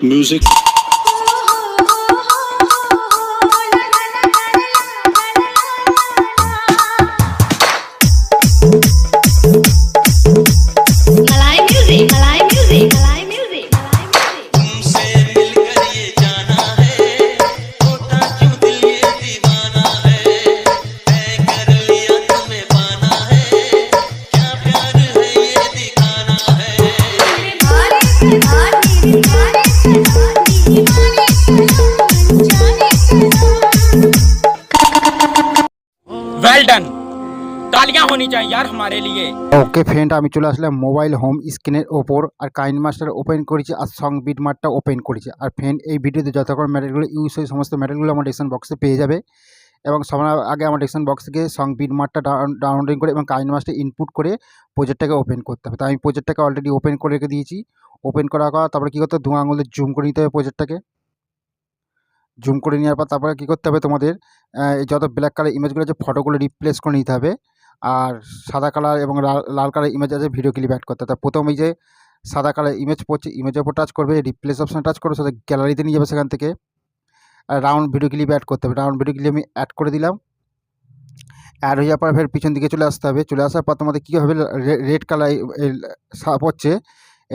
Music. Malay music, Malay music, Malay music, Malay music. तुमसे मिलकर ये जाना है, होता क्यों दिल ये दीवाना है, तय कर लिया तुम्हें पाना है, क्या प्यार है ये दिखाना है। दीवाने दीवाने दीवाने जाने वेल डन, तालियां होनी चाहिए यार हमारे लिए। ওকে ফ্রেন্ড, আমি চলে আসলাম মোবাইল হোম স্ক্রিনের ওপর। আর কাইন মাস্টার ওপেন করেছি আর সং বিট মার্টটা ওপেন করেছি। আর ফ্রেন্ড, এই ভিডিওতে যত রকম ম্যাটেরিয়ালগুলো ইউজ হয় সমস্ত ম্যাটেরিয়ালগুলো আমার ডিসক্রিপশন বক্সে পেয়ে যাবে। এবং সবার আগে আমার ডিসক্রিপশন বক্স থেকে সং বিট মার্টটা ডাউনলোডিং করে এবং কাইন মাস্টার ইনপুট করে প্রজেক্টটাকে ওপেন করতে হবে। তো আমি প্রজেক্টটাকে অলরেডি ওপেন করে রেখে দিয়েছি। ওপেন করার পর তারপরে কী করতে হবে, 2 আঙুলে জুম করে নিতে হবে প্রজেক্টটাকে। জুম করে নেওয়ার পর তারপরে কী করতে হবে, তোমাদের এই যত ব্ল্যাক কালার ইমেজগুলো আছে ফটোগুলো রিপ্লেস করে নিতে হবে। আর সাদা কালার এবং লাল কালার ইমেজ আছে ভিডিও ক্লিপ অ্যাড করতে হবে। প্রথম এই যে সাদা কালার ইমেজ পড়ছে, ইমেজের উপর টাচ করবে, রিপ্লেস অপশানে টাচ করবে, সাথে গ্যালারিতে নিয়ে যাবে। সেখান থেকে আর রাউন্ড ভিডিও ক্লিপ অ্যাড করতে হবে। রাউন্ড ভিডিও ক্লিপ আমি অ্যাড করে দিলাম। অ্যাড হয়ে যাওয়ার পর ফের পিছন দিকে চলে আসতে হবে। চলে আসার পর তোমাদের কী হবে, রেড কালার হচ্ছে,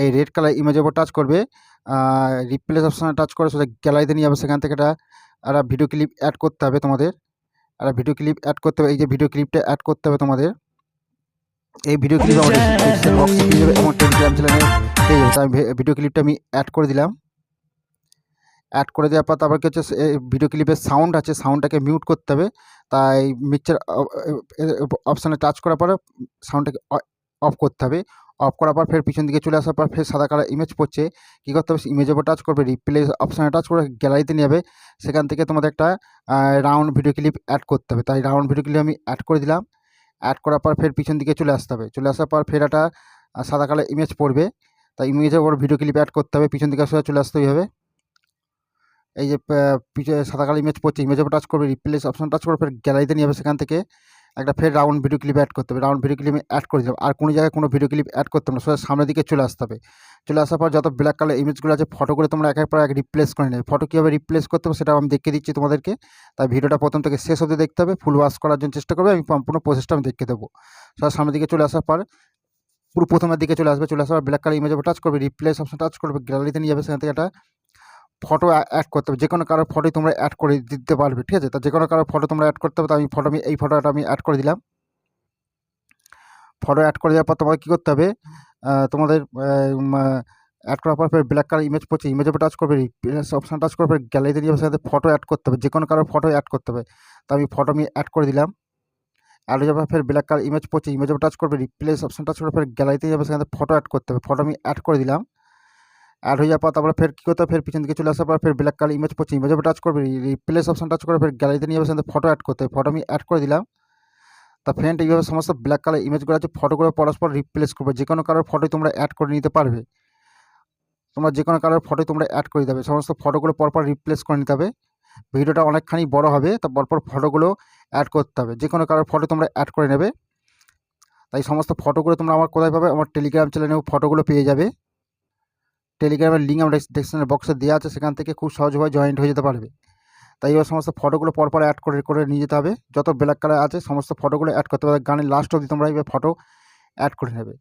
এই রেড কালার ইমেজের উপর টাচ করবে, রিপ্লেস অপশানে টাচ করে সাথে গ্যালারিতে নিয়ে যাবে। সেখান থেকে একটা ভিডিও ক্লিপ অ্যাড করতে হবে তোমাদের। আর ভিডিও ক্লিপ অ্যাড করতে হবে, এই যে ভিডিও ক্লিপটা অ্যাড করতে হবে তোমাদের। এই ভিডিও ক্লিপ আমাদের ডিসক্রিপশন বক্সে পেয়ে যাবে এবং টেলিগ্রাম চ্যানেলে পেয়ে যাবে। তাই ভিডিও ক্লিপটা আমি অ্যাড করে দিলাম। অ্যাড করে দেওয়ার পর তারপর কি হচ্ছে, ভিডিও ক্লিপের সাউন্ড আছে, সাউন্ডটাকে মিউট করতে হবে। তাই মিক্সচার অপশানে টাচ করার পরে সাউন্ডটাকে অফ করতে হবে। অফ করার পর ফের পিছন দিকে চলে আসার পর ফের সাদা কালার ইমেজ পড়ছে, কী করতে হবে, ইমেজের উপর টাচ করবে, রিপ্লেস অপশানে টাচ করে গ্যালারিতে নিয়ে যাবে। সেখান থেকে তোমাদের একটা রাউন্ড ভিডিও ক্লিপ অ্যাড করতে হবে। তাই রাউন্ড ভিডিও ক্লিপ আমি অ্যাড করে দিলাম। অ্যাড করার পর ফের পিছন দিকে চলে আসতে হবে। চলে আসার পর ফের একটা সাদা কালার ইমেজ পড়বে, তাই ইমেজের উপর ভিডিও ক্লিপ অ্যাড করতে হবে। পিছন দিকে চলে আসতে হবে। এই যে পিছনে সাদা কালার ইমেজ পড়ছে, ইমেজের উপর টাচ করবে, রিপ্লেস অপশন টাচ করবে, ফের গ্যালারিতে নিয়ে যাবে। সেখান থেকে একটা ফের রাউন্ড ভিডিও ক্লিপ অ্যাড করতে হবে। রাউন্ড ভিডিও ক্লিপ আমি অ্যাড করে দিলাম। আর কোনো জায়গায় কোনো ভিডিও ক্লিপ অ্যাড করতে হবে না, সোজা সামনের দিকে চলে আসতে হবে। চলে আসার পর যত ব্ল্যাক কালার ইমেজগুলো আছে ফটোগুলো তোমরা একের পর এক রিপ্লেস করে নেবে। ফটো কীভাবে রিপ্লেস করতে হবে সেটাও আমি দেখিয়ে দিচ্ছি তোমাদেরকে। তাই ভিডিওটা প্রথম থেকে শেষ অবধি দেখতে হবে, ফুল ওয়াশ করার জন্য চেষ্টা করবে। আমি সম্পূর্ণ প্রসেসটা আমি দেখিয়ে দেবো। সোজা সামনের দিকে চলে আসার পর পুরো প্রথমের দিকে চলে আসবে। চলে আসার পর ব্ল্যাক কালার ইমেজের উপর টাচ করবে, রিপ্লেস অপশন টাচ করবে, গ্যালারিতে নিয়ে যাবে। সেখান থেকে একটা ফটো অ্যাড করতে হবে। যে কোনো কারোর ফটোই তোমরা অ্যাড করে দিতে পারবে, ঠিক আছে। তা যে কোনো কারোর ফটো তোমরা অ্যাড করতে হবে। তো আমি এই ফটোটা আমি অ্যাড করে দিলাম। ফটো অ্যাড করে দেওয়ার পর তোমাদের কী করতে হবে, তোমাদের অ্যাড করার পর ফের ব্ল্যাক কালার ইমেজ পড়ছে, ইমেজের উপর টাচ করবে, রিপ্লেস অপশান টাচ করবে, গ্যালারিতে নিয়ে যাবে। সেখানে ফটো অ্যাড করতে হবে, যে কোনো কারোর ফটো অ্যাড করতে হবে। তো আমি ফটো অ্যাড করে দিলাম। অ্যাড হয়ে যাবে, ফের ব্ল্যাক কালার ইমেজ পড়ছে, ইমেজের উপর টাচ করবে, রিপ্লেস অপশান টাচ করবে, ফের গ্যালারিতে যাবে। সেখানে ফটো অ্যাড করতে হবে। ফটো আমি অ্যাড করে দিলাম। অ্যাড হয়ে যাওয়ার পর তারপরে ফের কী করতে হবে, ফের পিছন দিকে চলে আসার পর ফের ব্ল্যাক কালার ইমেজ পড়ছে, ইমেজের উপর টাচ করবে, রিপ্লেস অপশান টাচ করে ফের গ্যালারিতে নিয়ে যাবে। সেখানে ফটো অ্যাড করতে হবে। ফটো আমি অ্যাড করে দিলাম। তা ফ্রেন্ড, এইভাবে সমস্ত ব্ল্যাক কালার ইমেজগুলো আছে ফটোগুলো পরস্পর রিপ্লেস করবে। যে কোনো কারোর ফটোই তোমরা অ্যাড করে নিতে পারবে। তোমরা যে কোনো কারোর ফটোই তোমরা অ্যাড করে দেবে, সমস্ত ফটোগুলো পরপর রিপ্লেস করে নিতে হবে। ভিডিওটা অনেকখানি বড় হবে, তা পরপর ফটোগুলো অ্যাড করতে হবে। যে কোনো কারোর ফটো তোমরা অ্যাড করে নেবে। তাই সমস্ত ফটোগুলো তোমরা আমার কোথায় পাবে, আমার টেলিগ্রাম চ্যানেলেও ফটোগুলো পেয়ে যাবে। টেলিগ্রামের লিঙ্ক আমার ডেসক্রিপশন বক্সে দেওয়া আছে, সেখান থেকে খুব সহজভাবে জয়েন্ট হয়ে যেতে পারবে। তাই এবার সমস্ত ফটোগুলো পরপর অ্যাড করে নিয়ে যেতে হবে। যত ব্ল্যাক কালার আছে সমস্ত ফটোগুলো অ্যাড করতে হবে। গানের লাস্ট অবধি তোমরা এইভাবে ফটো অ্যাড করে নেবে।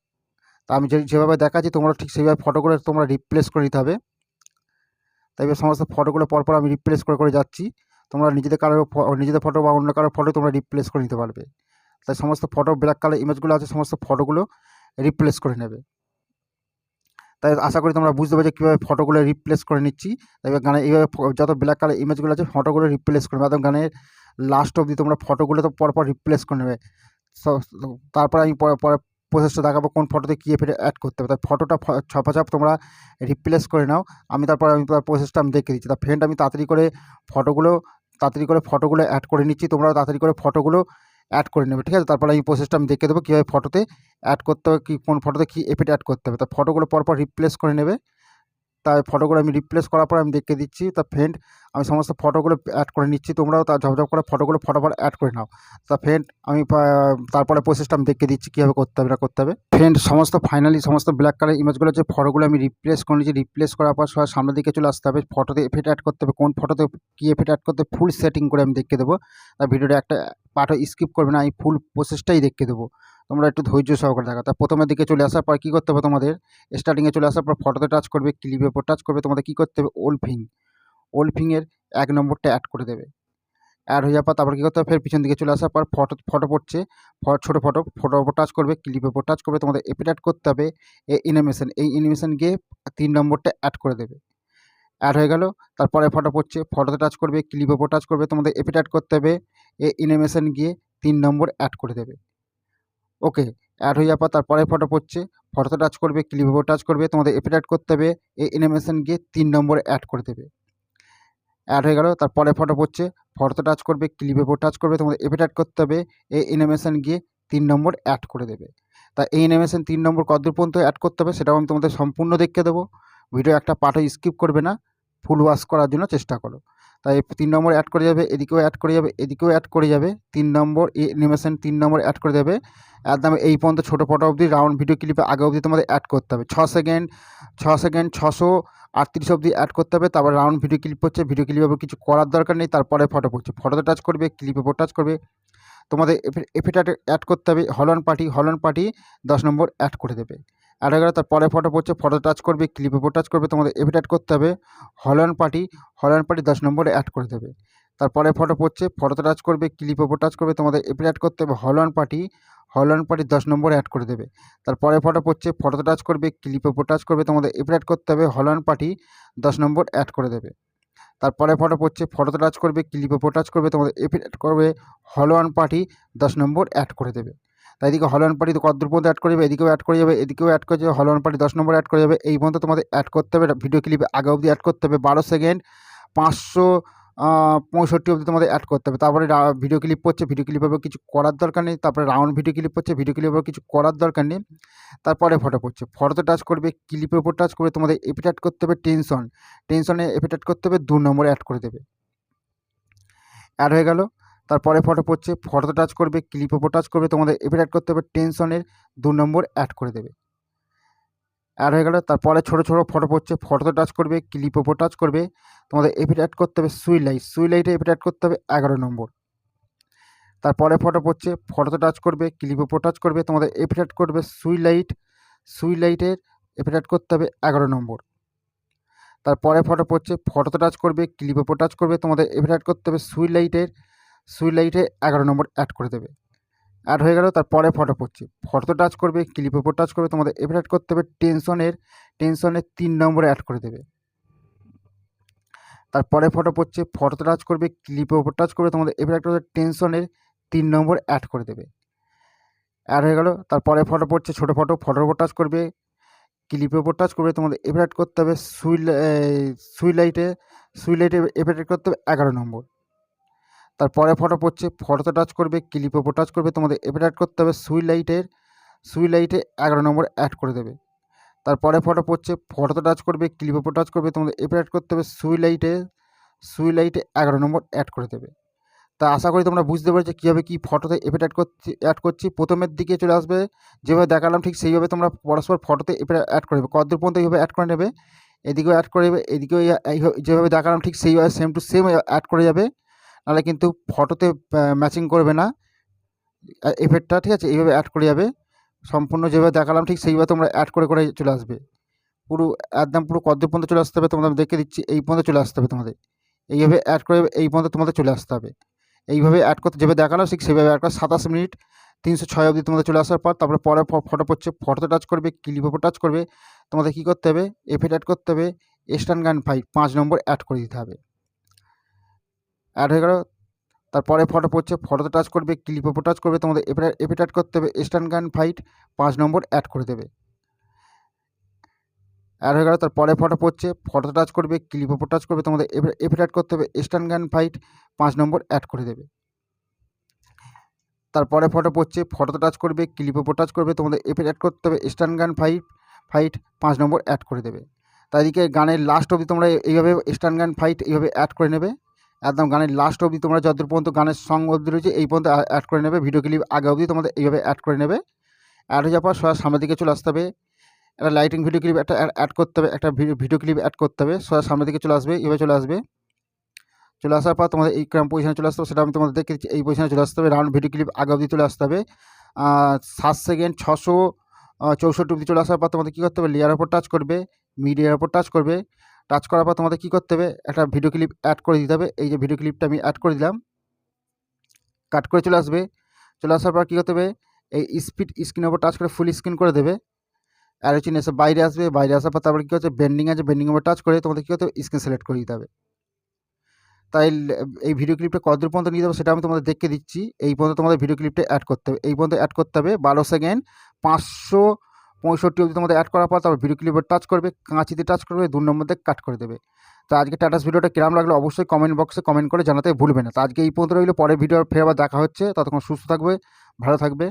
তা আমি যেভাবে দেখাচ্ছি তোমরা ঠিক সেইভাবে ফটোগুলো তোমরা রিপ্লেস করে নিতে হবে। তাই এবার সমস্ত ফটোগুলো পরপর আমি রিপ্লেস করে যাচ্ছি। তোমরা নিজেদের ফটো বা অন্য কারোর ফটো তোমরা রিপ্লেস করে নিতে পারবে। তাই সমস্ত ফটো ব্ল্যাক কালার ইমেজগুলো আছে সমস্ত ফটোগুলো রিপ্লেস করে নেবে। তাই আশা করি তোমরা বুঝতে পারছো কীভাবে ফটোগুলো রিপ্লেস করে নিচ্ছি। তাই গানে এইভাবে যত ব্ল্যাক কালার ইমেজগুলো আছে ফটোগুলো রিপ্লেস করে নেবে। একদম গানের লাস্ট অবধি তোমরা ফটোগুলো তো পরপর রিপ্লেস করে নেবে। তারপর আমি পরে প্রসেসটা দেখাবো কোন ফটোতে কী এফেক্ট অ্যাড করতে হবে। তাই ফটোটা ছপাছপ তোমরা রিপ্লেস করে নাও। আমি তার প্রসেসটা আমি দেখে দিচ্ছি। তা ফ্রেন্ড, আমি তাড়াতাড়ি করে ফটোগুলো অ্যাড করে নিচ্ছি। তোমরাও তাড়াতাড়ি করে ফটোগুলো অ্যাড করে নেবে, ঠিক আছে। তারপরে আমি প্রসেসটা আমি দেখে দেবো কীভাবে ফটোতে অ্যাড করতে হবে, কোন ফটোতে কী এফেক্ট অ্যাড করতে হবে। তা ফটোগুলো পরপর রিপ্লেস করে নেবে। তাই ফটোগুলো আমি রিপ্লেস করার পর আমি দেখে দিচ্ছি। তা ফ্রেন্ড, আমি সমস্ত ফটোগুলো অ্যাড করে নিচ্ছি, তোমরাও তার ঝপঝপ করে ফটোগুলো ফটাফট অ্যাড করে নাও। তা ফ্রেন্ড আমি তারপরে প্রসেসটা আমি দেখিয়ে দিচ্ছি কীভাবে করতে হবে না করতে হবে। ফ্রেন্ড ফাইনালি সমস্ত ব্ল্যাক কালার ইমেজগুলো যে ফটোগুলো আমি রিপ্লেস করে নিয়েছি, রিপ্লেস করার পর সবাই সামনের দিকে চলে আসতে হবে। ফটোতে এফেক্ট অ্যাড করতে হবে, কোন ফটোতে কী এফেক্ট অ্যাড করতে ফুল সেটিং করে আমি দেখিয়ে দেবো। আর ভিডিওটা একটা পার্টও স্কিপ করবে না, আমি ফুল প্রসেসটাই দেখিয়ে দেবো, তোমরা একটু ধৈর্য সহকারে থাকো। তা প্রথমের দিকে চলে আসার পর কী করতে হবে, তোমাদের স্টার্টিংয়ে চলে আসার পর ফটোতে টাচ করবে, ক্লিপের উপর টাচ করবে, তোমাদের কী করতে হবে ওলফিংয়ের 1 নম্বরটা অ্যাড করে দেবে। অ্যাড হয়ে যাওয়ার পর তারপর কী করতে হবে, ফের পিছন দিকে চলে আসার পর ফটো পড়ছে, ছোটো ফটোর উপর টাচ করবে, ক্লিপের উপর টাচ করবে, তোমাদের এফেক্ট অ্যাড করতে হবে এই অ্যানিমেশন গিয়ে 3 নম্বরটা অ্যাড করে দেবে। অ্যাড হয়ে গেল। তারপরে ফটো পড়ছে, ফটোতে টাচ করবে, ক্লিপের উপর টাচ করবে, তোমাদের এফেক্ট অ্যাড করতে হবে এই অ্যানিমেশন গিয়ে 3 নম্বর অ্যাড করে দেবে। ওকে, অ্যাড হয়ে যাওয়ার পর তারপরে ফটো পড়ছে, ফটোতে টাচ করবে, ক্লিপের উপর টাচ করবে, তোমাদের এফেক্ট অ্যাড করতে হবে এই অ্যানিমেশন গিয়ে 3 নম্বর অ্যাড করে দেবে। অ্যাড হয়ে গেল। তারপরে ফটো পড়ছে, ফটোতে টাচ করবে, ক্লিপের উপর টাচ করবে, তোমাদের এফেক্ট অ্যাড করতে হবে এই অ্যানিমেশন গিয়ে 3 নম্বর অ্যাড করে দেবে। তা এই অ্যানিমেশন 3 নম্বর কতদূর পর্যন্ত অ্যাড করতে হবে সেটাও আমি তোমাদের সম্পূর্ণ দেখিয়ে দেবো। ভিডিও একটা পার্টও স্কিপ করবে না, ফুল ওয়াচ করার জন্য চেষ্টা করো। তাই 3 নম্বর অ্যাড করে যাবে, এদিকেও অ্যাড করে যাবে, এদিকেও অ্যাড করে যাবে, 3 নম্বর এই অ্যানিমেশন 3 নম্বর অ্যাড করে দেবে। একদম এই পর্যন্ত ছোটো ফটো অবধি রাউন্ড ভিডিও ক্লিপে আগে অবধি তোমাদের অ্যাড করতে হবে। 6 সেকেন্ড 638 অবধি অ্যাড করতে হবে। তারপর রাউন্ড ভিডিও ক্লিপ হচ্ছে, ভিডিও ক্লিপে কিছু করার দরকার নেই। তারপরে ফটো পড়ছে, ফটোতে টাচ করবে, ক্লিপের উপর টাচ করবে, তোমাদের এফেক্ট অ্যাড করতে হবে হলন পার্টি 10 নম্বর অ্যাড করে দেবে। অ্যাড হয়ে গেল। তারপরে ফটো পড়ছে, ফটো টাচ করবে, ক্লিপের উপর টাচ করবে, তোমাদের এফেক্ট অ্যাড করতে হবে হলন পার্টি 10 নম্বরে অ্যাড করে দেবে। তারপরে ফটো পড়ছে, ফটোতে টাচ করবে, ক্লিপের উপর টাচ করবে, তোমাদের এফেক্ট অ্যাড করতে হবে হলন পার্টি 10 নম্বরে অ্যাড করে দেবে। তারপরে ফটো পড়ছে, ফটোতে টাচ করবে, ক্লিপের উপর টাচ করবে, তোমাদের এফেক্ট অ্যাড করতে হবে হলন পার্টি 10 নম্বর অ্যাড করে দেবে। তারপরে ফটো পড়ছে, ফটোতে টাচ করবে, ক্লিপের উপর টাচ করবে, তোমাদের এফেক্ট অ্যাড করবে হলন পার্টি 10 নম্বর অ্যাড করে দেবে। তাই এদিকে হলন পার্টি কতদূর পর্যন্ত অ্যাড করে যাবে, এদিকেও অ্যাড করে যাবে, এদিকেও অ্যাড করে যাবে, হলন পার্টি 10 নম্বর অ্যাড করে যাবে। এই পর্যন্ত তোমাদের অ্যাড করতে হবে, ভিডিও ক্লিপে আগে অবধি অ্যাড করতে হবে 12 সেকেন্ড 565 অবধি তোমাদের অ্যাড করতে হবে। তারপরে ভিডিও ক্লিপ পড়ছে, ভিডিও ক্লিপের কিছু করার দরকার নেই। তারপরে রাউন্ড ভিডিও ক্লিপ পড়ছে, ভিডিও ক্লিপের কিছু করার দরকার নেই। তারপরে ফটো পড়ছে, ফটোতে টাচ করবে, ক্লিপের উপর টাচ করে, তোমাদের এফেক্ট অ্যাড করতে হবে টেনশনে এফেক্ট অ্যাড করতে হবে 2 নম্বরে অ্যাড করে দেবে। অ্যাড হয়ে গেল। তারপরে ফটো পড়ছে, ফটোতে টাচ করবে, ক্লিপের উপর টাচ করবে, তোমাদের এফেক্ট অ্যাড করতে হবে টেনশনের 2 নম্বর অ্যাড করে দেবে। অ্যাড হয়ে গেল। তারপরে ছোটো ফটো পড়ছে, ফটোতে টাচ করবে, ক্লিপের উপর টাচ করবে, তোমাদের এফেক্ট অ্যাড করতে হবে সুই লাইটে এফেক্ট অ্যাড করতে হবে 11 নম্বর। তারপরে ফটো পড়ছে, ফটোতে টাচ করবে, ক্লিপের উপর টাচ করবে, তোমাদের এফেক্ট অ্যাড করবে সুই লাইটের এফেক্ট অ্যাড করতে হবে 11 নম্বর। তারপরে ফটো পড়ছে, ফটোতে টাচ করবে, ক্লিপের উপর টাচ করবে, তোমাদের এফেক্ট অ্যাড করতে হবে সুই লাইটে 11 নম্বর অ্যাড করে দেবে। অ্যাড হয়ে গেল। তারপরে ফটো পড়ছে, ফটোতে টাচ করবে, ক্লিপের উপর টাচ করবে, তোমাদের এফেক্ট অ্যাড করতে হবে টেনশনের 3 নম্বরে অ্যাড করে দেবে। তারপরে ফটো পড়ছে, ফটোতে টাচ করবে, ক্লিপের উপর টাচ করবে, তোমাদের এফেক্ট অ্যাড করতে হবে টেনশনের 3 নম্বর অ্যাড করে দেবে। অ্যাড হয়ে গেল। তারপরে ফটো পড়ছে, ছোটো ফটোর উপর টাচ করবে, ক্লিপের উপর টাচ করবে, তোমাদের এফেক্ট অ্যাড করতে হবে সুই লাইটে এফেক্ট অ্যাড করতে হবে 11 নম্বর। তারপরে ফটো পড়ছে, ফটোতে টাচ করবে, ক্লিপের উপর টাচ করবে, তোমাদের এফেক্ট অ্যাড করতে হবে সুই লাইটে 11 নম্বর অ্যাড করে দেবে। তারপরে ফটো পড়ছে, ফটোতে টাচ করবে, ক্লিপের উপর টাচ করবে, তোমাদের এফেক্ট অ্যাড করতে হবে সুই লাইটে 11 নম্বর অ্যাড করে দেবে। তা আশা করি তোমরা বুঝতে পেরেছো কীভাবে কী ফটোতে এফেক্ট অ্যাড করছি। প্রথমের দিকে চলে আসবে, যেভাবে দেখালাম ঠিক সেইভাবে তোমরা পরস্পর ফটোতে এফেক্ট অ্যাড করে নেবে, কতদূর পর্যন্ত এইভাবে অ্যাড করে নেবে, এদিকেও অ্যাড করে নেবে, এদিকেও যেভাবে দেখালাম ঠিক সেইভাবে সেম টু সেম অ্যাড করে যাবে, নাহলে কিন্তু ফটোতে ম্যাচিং করবে না এফেক্টটা, ঠিক আছে? এইভাবে অ্যাড করে যাবে, সম্পূর্ণ যেভাবে দেখালাম ঠিক সেইভাবে তোমরা অ্যাড করে চলে আসবে। পুরো কতদূর পর্যন্ত চলে আসতে হবে তোমরা দেখে দিচ্ছি, এই পর্যন্ত চলে আসতে হবে তোমাদের, এইভাবে অ্যাড করে এই পর্যন্ত তোমাদের চলে আসতে হবে। এইভাবে অ্যাড করতে যেভাবে দেখালাম ঠিক সেইভাবে অ্যাড করে 27 মিনিট 306 অবধি তোমাদের চলে আসার পর তারপরে ফটো পড়ছে, ফটোতে টাচ করবে, ক্লিপের উপর টাচ করবে, তোমাদের কী করতে হবে, এফেক্ট অ্যাড করতে হবে স্ট্যান্ড গান 5 নম্বর অ্যাড করে দিতে হবে। অ্যাড হয়ে গেল। তারপরে ফটো পড়ছে, ফটোতে টাচ করবে, ক্লিপের উপর টাচ করবে, তোমাদের এফেক্ট অ্যাড করতে হবে স্ট্যান্ড গান 5 নম্বর অ্যাড করে দেবে। অ্যাড হয়ে গেল। তারপরে ফটো পড়ছে, ফটোতে টাচ করবে, ক্লিপের উপর টাচ করবে, তোমাদের এফেক্ট অ্যাড করতে হবে স্ট্যান্ড গান 5 নম্বর অ্যাড করে দেবে। তারপরে ফটো পড়ছে, ফটোতে টাচ করবে, ক্লিপের উপর টাচ করবে, তোমাদের এফেক্ট অ্যাড করতে হবে স্ট্যান্ড গান 5 নম্বর অ্যাড করে দেবে। তাই এদিকে গানের লাস্ট অবধি তোমরা এইভাবে স্টান গান ফাইট এইভাবে অ্যাড করে নেবে, একদম গানের লাস্ট অবধি তোমরা যতদূর পর্যন্ত গানের সং অবধি রয়েছে এই পর্যন্ত অ্যাড করে নেবে। ভিডিও ক্লিপ আগে অবধি তোমাদের এইভাবে অ্যাড করে নেবে। অ্যাড হয়ে যাওয়ার পর সোজা সামনের দিকে চলে আসতে হবে, একটা লাইটিং ভিডিও ক্লিপ একটা অ্যাড করতে হবে, একটা ভিডিও ক্লিপ অ্যাড করতে হবে। সোজা সামনের দিকে চলে আসবে, এভাবে চলে আসবে। চলে আসার পর তোমাদের এই ক্রাম পজিশনে চলে আসতে হবে, সেটা আমি তোমাদের দেখে দিচ্ছি। এই পজিশনে চলে আসতে হবে, রাউন্ড ভিডিও ক্লিপ আগে অবধি চলে আসতে হবে। 7 সেকেন্ড 664 অবধি চলে আসার পর তোমাদের কী করতে হবে, লেয়ারের ওপর টাচ করবে, মিডিয়ার ওপর টাচ করবে। টাচ করার পর তোমাদের কী করতে হবে, একটা ভিডিও ক্লিপ অ্যাড করে দিতে হবে। এই যে ভিডিও ক্লিপটা আমি অ্যাড করে দিলাম, কাট করে চলে আসবে। চলে আসার পর কী করতে হবে, এই স্পিড স্ক্রিনের ওপর টাচ করে ফুল স্ক্রিন করে দেবে। অ্যারো চিহ্ন এসে বাইরে আসবে, বাইরে আসার পর তারপরে কী হচ্ছে, বেন্ডিং আছে, বেন্ডিংয়ের ওপর টাচ করে তোমাদের কী করতে হবে, স্ক্রিন সিলেক্ট করে দিতে হবে। তাই এই ভিডিও ক্লিপটা কতদূর পর্যন্ত নিয়ে যাবো সেটা আমি তোমাদের দেখে দিচ্ছি। এই পর্যন্ত তোমাদের ভিডিও ক্লিপটা অ্যাড করতে হবে, এই পর্যন্ত অ্যাড করতে হবে 12 সেকেন্ড 565 অবধি তোমাদের অ্যাড করার পর তারপর ভিডিও ক্লিপে টাচ করবে, কাঁচিতে টাচ করবে, 2 নম্বর দিয়ে কাট করে দেবে। তো আজকে টাটাস ভিডিওটা কিরম লাগলো অবশ্যই কমেন্ট বক্সে কমেন্ট করে জানাতে ভুলবে না। তো আজকে এই পর্যন্ত রইলো, পরের ভিডিও ফের আবার দেখা হচ্ছে। ততক্ষণ সুস্থ থাকবে, ভালো থাকবে।